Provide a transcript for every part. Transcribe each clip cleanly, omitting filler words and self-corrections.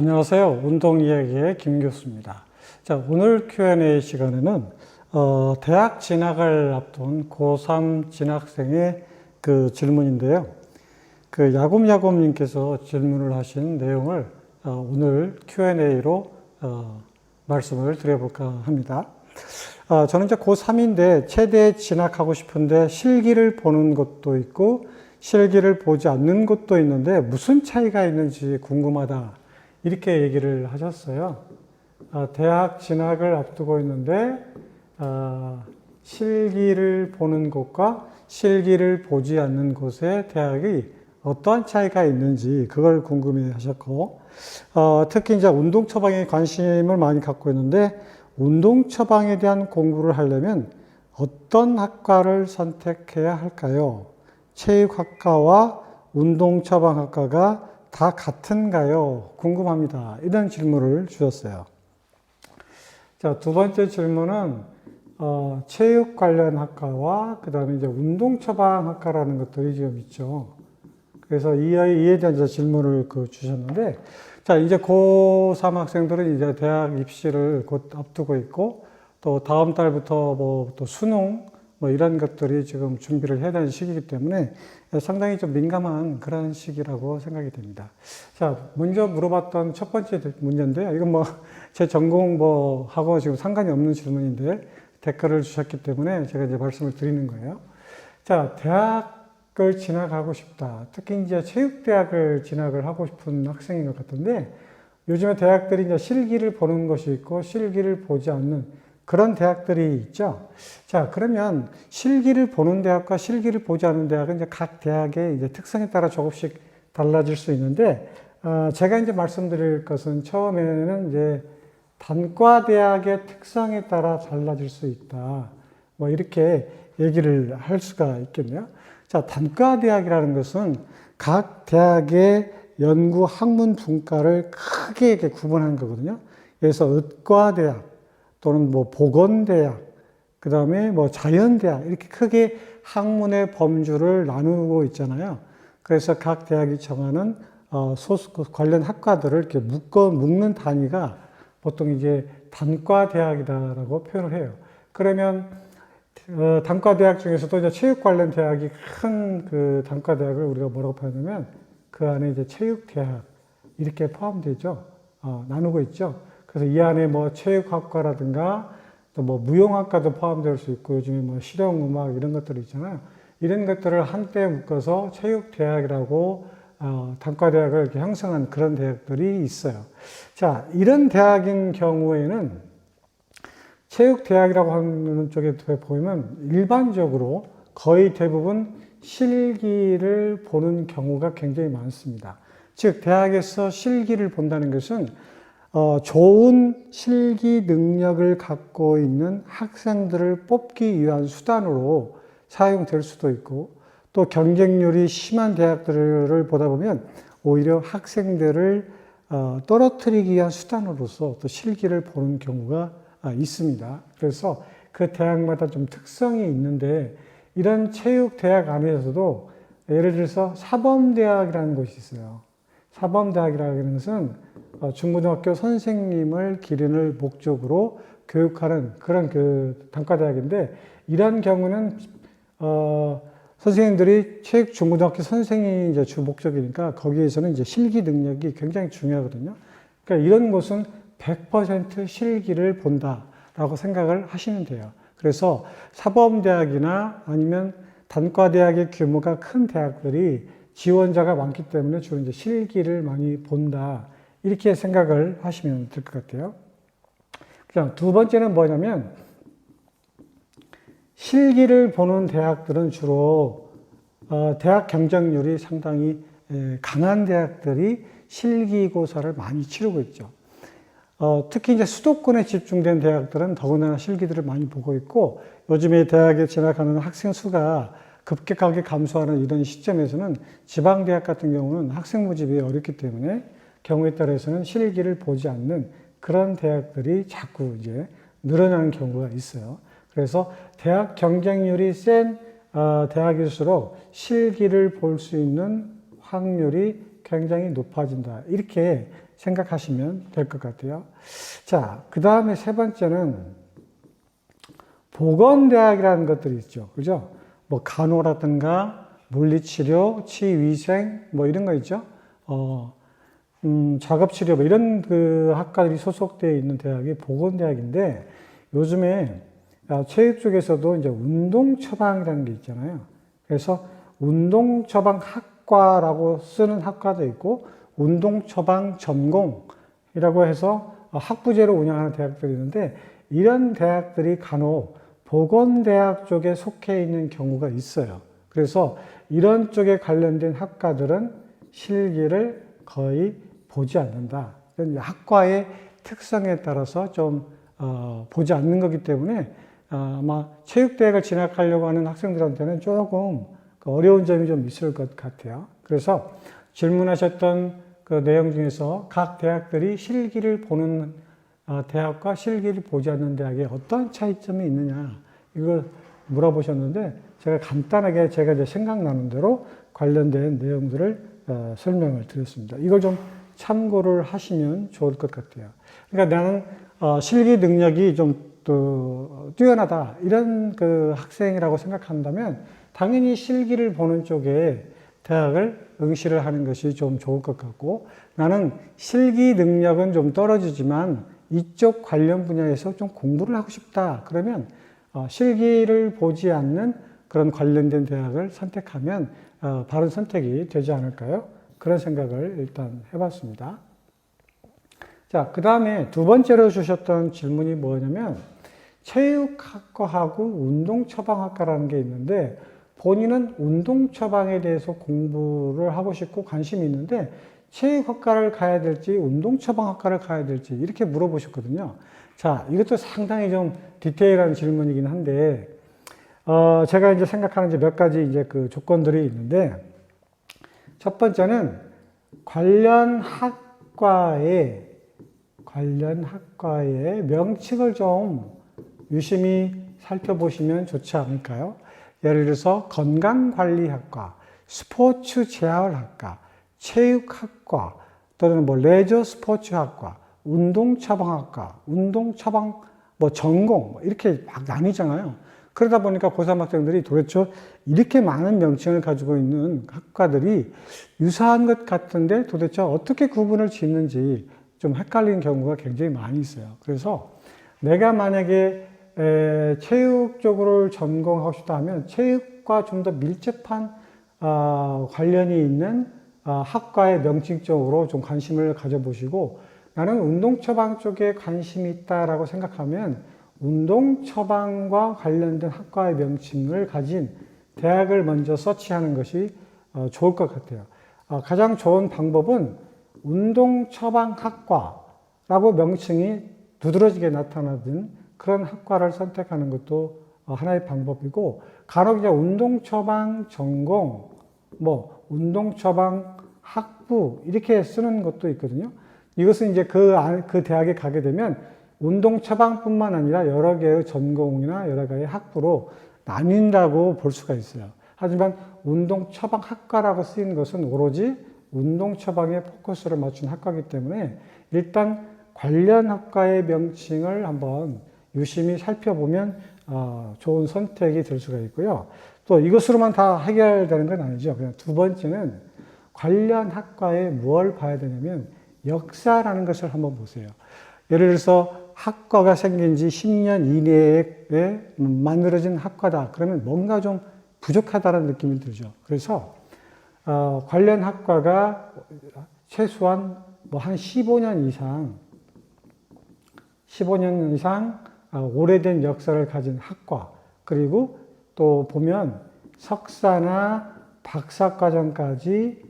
안녕하세요. 운동이야기의 김 교수입니다. 자, 오늘 Q&A 시간에는 대학 진학을 앞둔 고3 진학생의 그 질문인데요. 그 야곱야곱님께서 질문을 하신 내용을 오늘 Q&A로 말씀을 드려볼까 합니다. 저는 이제 고3인데 체대에 진학하고 싶은데 실기를 보는 것도 있고 실기를 보지 않는 것도 있는데 무슨 차이가 있는지 궁금하다. 이렇게 얘기를 하셨어요. 대학 진학을 앞두고 있는데 실기를 보는 곳과 실기를 보지 않는 곳의 대학이 어떠한 차이가 있는지 그걸 궁금해 하셨고, 특히 이제 운동 처방에 관심을 많이 갖고 있는데 운동 처방에 대한 공부를 하려면 어떤 학과를 선택해야 할까요? 체육학과와 운동 처방학과가 다 같은가요? 궁금합니다. 이런 질문을 주셨어요. 자, 두 번째 질문은 체육 관련 학과와 그 다음에 이제 운동 처방학과라는 것들이 지금 있죠. 그래서 이에 대한 질문을 주셨는데, 자, 이제 고3 학생들은 이제 대학 입시를 곧 앞두고 있고, 또 다음 달부터 또 수능, 이런 것들이 지금 준비를 해야 되는 시기이기 때문에 상당히 좀 민감한 그런 시기라고 생각이 됩니다. 자, 먼저 물어봤던 첫 번째 문제인데요. 이건 제 전공하고 지금 상관이 없는 질문인데 댓글을 주셨기 때문에 제가 이제 말씀을 드리는 거예요. 자, 대학을 진학하고 싶다. 특히 이제 체육대학을 진학을 하고 싶은 학생인 것 같은데 요즘에 대학들이 이제 실기를 보는 것이 있고 실기를 보지 않는 그런 대학들이 있죠. 자, 그러면 실기를 보는 대학과 실기를 보지 않는 대학은 이제 각 대학의 이제 특성에 따라 조금씩 달라질 수 있는데, 제가 이제 말씀드릴 것은 처음에는 이제 단과대학의 특성에 따라 달라질 수 있다. 이렇게 얘기를 할 수가 있겠네요. 자, 단과대학이라는 것은 각 대학의 연구 학문 분과를 크게 이렇게 구분한 거거든요. 그래서 의과대학, 또는 보건대학, 그 다음에 자연대학, 이렇게 크게 학문의 범주를 나누고 있잖아요. 그래서 각 대학이 정하는, 관련 학과들을 이렇게 묶는 단위가 보통 이제 단과대학이다라고 표현을 해요. 그러면, 단과대학 중에서도 이제 체육 관련 대학이 큰 그 단과대학을 우리가 뭐라고 표현하냐면 그 안에 이제 체육대학, 이렇게 포함되죠. 나누고 있죠. 그래서 이 안에 체육학과라든가 또 무용학과도 포함될 수 있고 요즘에 실용음악 이런 것들이 있잖아요. 이런 것들을 한때 묶어서 체육대학이라고 단과대학을 이렇게 형성한 그런 대학들이 있어요. 자, 이런 대학인 경우에는 체육대학이라고 하는 쪽에 보면 일반적으로 거의 대부분 실기를 보는 경우가 굉장히 많습니다. 즉, 대학에서 실기를 본다는 것은 좋은 실기 능력을 갖고 있는 학생들을 뽑기 위한 수단으로 사용될 수도 있고, 또 경쟁률이 심한 대학들을 보다 보면 오히려 학생들을 떨어뜨리기 위한 수단으로서 또 실기를 보는 경우가 있습니다. 그래서 그 대학마다 좀 특성이 있는데, 이런 체육대학 안에서도 예를 들어서 사범대학이라는 곳이 있어요. 사범대학이라는 것은 중고등학교 선생님을 기르는 목적으로 교육하는 그런 단과대학인데, 이런 경우는 선생님들이 체육 중고등학교 선생이 이제 주 목적이니까 거기에서는 이제 실기 능력이 굉장히 중요하거든요. 그러니까 이런 곳은 100% 실기를 본다라고 생각을 하시면 돼요. 그래서 사범대학이나 아니면 단과대학의 규모가 큰 대학들이 지원자가 많기 때문에 주로 이제 실기를 많이 본다. 이렇게 생각을 하시면 될 것 같아요. 그다음 두 번째는 뭐냐면, 실기를 보는 대학들은 주로, 대학 경쟁률이 상당히 강한 대학들이 실기고사를 많이 치르고 있죠. 특히 이제 수도권에 집중된 대학들은 더군다나 실기들을 많이 보고 있고, 요즘에 대학에 진학하는 학생 수가 급격하게 감소하는 이런 시점에서는 지방대학 같은 경우는 학생 모집이 어렵기 때문에 경우에 따라서는 실기를 보지 않는 그런 대학들이 자꾸 이제 늘어나는 경우가 있어요. 그래서 대학 경쟁률이 센 대학일수록 실기를 볼 수 있는 확률이 굉장히 높아진다. 이렇게 생각하시면 될 것 같아요. 자, 그 다음에 세 번째는 보건대학이라는 것들이 있죠. 그죠? 뭐 간호라든가 물리치료, 치위생, 뭐 이런 거 있죠. 작업치료, 뭐 이런 그 학과들이 소속되어 있는 대학이 보건대학인데 요즘에 체육 쪽에서도 이제 운동처방이라는 게 있잖아요. 그래서 운동처방학과라고 쓰는 학과도 있고 운동처방 전공이라고 해서 학부제로 운영하는 대학들이 있는데 이런 대학들이 간혹 보건대학 쪽에 속해 있는 경우가 있어요. 그래서 이런 쪽에 관련된 학과들은 실기를 거의 보지 않는다. 학과의 특성에 따라서 좀 보지 않는 거기 때문에 아마 체육대학을 진학하려고 하는 학생들한테는 조금 어려운 점이 좀 있을 것 같아요. 그래서 질문하셨던 그 내용 중에서 각 대학들이 실기를 보는 대학과 실기를 보지 않는 대학에 어떤 차이점이 있느냐 이걸 물어보셨는데 제가 간단하게 제가 이제 생각나는 대로 관련된 내용들을 설명을 드렸습니다. 이걸 좀 참고를 하시면 좋을 것 같아요. 그러니까 나는 실기 능력이 좀 뛰어나다 이런 그 학생이라고 생각한다면 당연히 실기를 보는 쪽에 대학을 응시를 하는 것이 좀 좋을 것 같고 나는 실기 능력은 좀 떨어지지만 이쪽 관련 분야에서 좀 공부를 하고 싶다 그러면 실기를 보지 않는 그런 관련된 대학을 선택하면 바른 선택이 되지 않을까요? 그런 생각을 일단 해봤습니다. 자, 그 다음에 두 번째로 주셨던 질문이 뭐냐면 체육학과하고 운동처방학과라는 게 있는데 본인은 운동처방에 대해서 공부를 하고 싶고 관심이 있는데 체육학과를 가야 될지 운동처방학과를 가야 될지 이렇게 물어보셨거든요. 자, 이것도 상당히 좀 디테일한 질문이긴 한데 제가 이제 생각하는 이제 몇 가지 이제 그 조건들이 있는데 첫 번째는 관련 학과의 명칭을 좀 유심히 살펴보시면 좋지 않을까요? 예를 들어서 건강관리학과, 스포츠재활학과, 체육학과, 또는 뭐 레저 스포츠학과, 운동처방학과, 운동처방 뭐 전공 이렇게 막 나뉘잖아요. 그러다 보니까 고3 학생들이 도대체 이렇게 많은 명칭을 가지고 있는 학과들이 유사한 것 같은데 도대체 어떻게 구분을 짓는지 좀 헷갈리는 경우가 굉장히 많이 있어요. 그래서 내가 만약에 체육 쪽으로 전공하고 싶다 하면 체육과 좀 더 밀접한 관련이 있는 학과의 명칭 쪽으로 좀 관심을 가져보시고 나는 운동처방 쪽에 관심이 있다라고 생각하면 운동처방과 관련된 학과의 명칭을 가진 대학을 먼저 서치하는 것이 좋을 것 같아요. 가장 좋은 방법은 운동처방학과라고 명칭이 두드러지게 나타나는 그런 학과를 선택하는 것도 하나의 방법이고 간혹 이제 운동처방 전공, 뭐 운동처방 학부 이렇게 쓰는 것도 있거든요. 이것은 이제 그 대학에 가게 되면 운동처방뿐만 아니라 여러 개의 전공이나 여러 개의 학부로 나뉜다고 볼 수가 있어요. 하지만 운동처방학과라고 쓰인 것은 오로지 운동처방에 포커스를 맞춘 학과이기 때문에 일단 관련 학과의 명칭을 한번 유심히 살펴보면 좋은 선택이 될 수가 있고요. 또 이것으로만 다 해결되는 건 아니죠. 그냥 두 번째는 관련 학과에 뭘 봐야 되냐면 역사라는 것을 한번 보세요. 예를 들어서 학과가 생긴 지 10년 이내에 만들어진 학과다. 그러면 뭔가 좀 부족하다는 느낌이 들죠. 그래서 관련 학과가 최소한 뭐 한 15년 이상 오래된 역사를 가진 학과, 그리고 또 보면 석사나 박사과정까지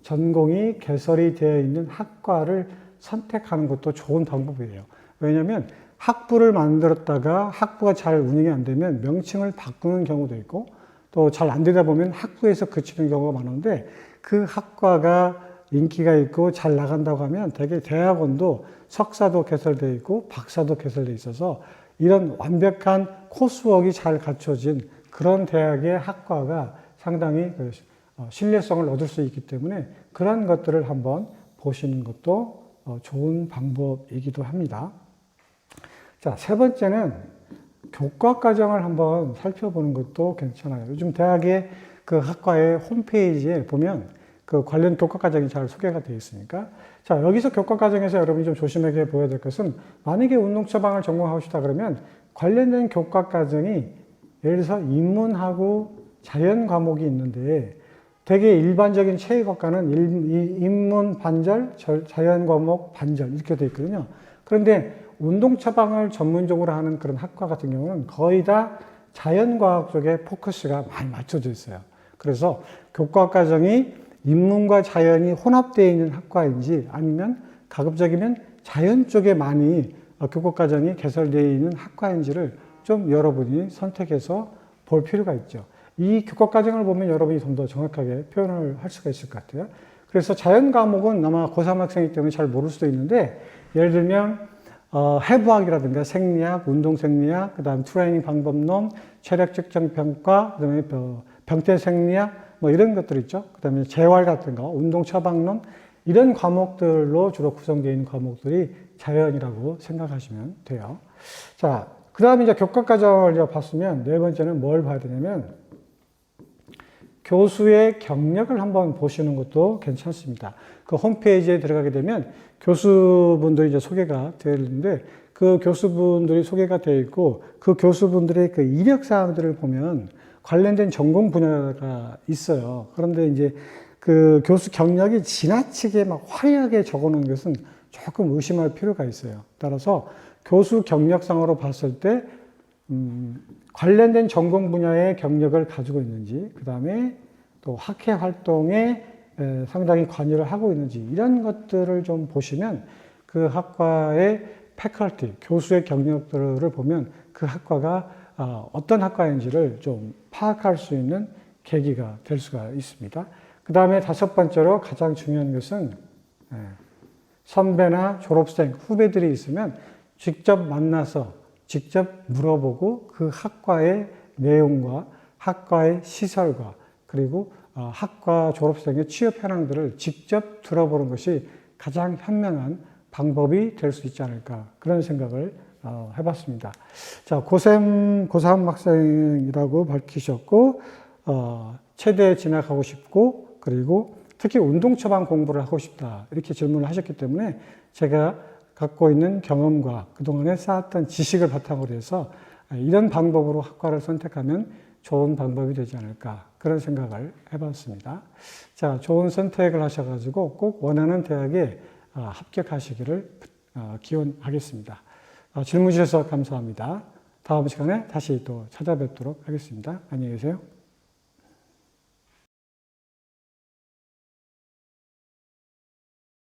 전공이 개설이 되어 있는 학과를 선택하는 것도 좋은 방법이에요. 왜냐하면 학부를 만들었다가 학부가 잘 운영이 안 되면 명칭을 바꾸는 경우도 있고 또 잘 안 되다 보면 학부에서 그치는 경우가 많은데 그 학과가 인기가 있고 잘 나간다고 하면 되게 대학원도 석사도 개설되어 있고 박사도 개설되어 있어서 이런 완벽한 코스웍이 잘 갖춰진 그런 대학의 학과가 상당히 신뢰성을 얻을 수 있기 때문에 그런 것들을 한번 보시는 것도 좋은 방법이기도 합니다. 자, 세 번째는 교과과정을 한번 살펴보는 것도 괜찮아요. 요즘 대학의 그 학과의 홈페이지에 보면 그 관련 교과과정이 잘 소개가 되어 있으니까. 자, 여기서 교과과정에서 여러분이 좀 조심하게 보여야 될 것은, 만약에 운동처방을 전공하고 싶다 그러면 관련된 교과과정이 예를 들어서 인문하고 자연 과목이 있는데, 되게 일반적인 체육학과는 인문 반절, 자연 과목 반절 이렇게 되어 있거든요. 그런데 운동 처방을 전문적으로 하는 그런 학과 같은 경우는 거의 다 자연과학 쪽에 포커스가 많이 맞춰져 있어요. 그래서 교과 과정이 인문과 자연이 혼합되어 있는 학과인지, 아니면 가급적이면 자연 쪽에 많이 교과 과정이 개설되어 있는 학과인지를 좀 여러분이 선택해서 볼 필요가 있죠. 이 교과 과정을 보면 여러분이 좀 더 정확하게 표현을 할 수가 있을 것 같아요. 그래서 자연 과목은 아마 고3 학생이기 때문에 잘 모를 수도 있는데, 예를 들면 해부학이라든가 생리학, 운동생리학, 그 다음 트레이닝 방법론, 체력 측정 평가, 그 다음에 병태 생리학, 뭐 이런 것들 있죠. 그 다음에 재활 같은 거, 운동 처방론, 이런 과목들로 주로 구성되어 있는 과목들이 자연이라고 생각하시면 돼요. 자, 그 다음에 이제 교과과정을 봤으면 네 번째는 뭘 봐야 되냐면, 교수의 경력을 한번 보시는 것도 괜찮습니다. 그 홈페이지에 들어가게 되면 교수분들이 이제 소개가 되어 있는데, 그 교수분들이 소개가 되어 있고, 그 교수분들의 그 이력사항들을 보면 관련된 전공 분야가 있어요. 그런데 이제 그 교수 경력이 지나치게 막 화려하게 적어 놓은 것은 조금 의심할 필요가 있어요. 따라서 교수 경력상으로 봤을 때, 관련된 전공 분야의 경력을 가지고 있는지, 그 다음에 또 학회 활동에 상당히 관여를 하고 있는지, 이런 것들을 좀 보시면 그 학과의 패컬티, 교수의 경력들을 보면 그 학과가 어떤 학과인지를 좀 파악할 수 있는 계기가 될 수가 있습니다. 그 다음에 다섯 번째로 가장 중요한 것은 선배나 졸업생, 후배들이 있으면 직접 만나서 직접 물어보고 그 학과의 내용과 학과의 시설과 그리고 학과 졸업생의 취업 현황들을 직접 들어보는 것이 가장 현명한 방법이 될 수 있지 않을까, 그런 생각을 해봤습니다. 자, 고3 학생이라고 밝히셨고, 체대에 진학하고 싶고, 그리고 특히 운동 처방 공부를 하고 싶다, 이렇게 질문을 하셨기 때문에 제가 갖고 있는 경험과 그동안에 쌓았던 지식을 바탕으로 해서 이런 방법으로 학과를 선택하면 좋은 방법이 되지 않을까, 그런 생각을 해봤습니다. 자, 좋은 선택을 하셔가지고 꼭 원하는 대학에 합격하시기를 기원하겠습니다. 질문 주셔서 감사합니다. 다음 시간에 다시 또 찾아뵙도록 하겠습니다. 안녕히 계세요.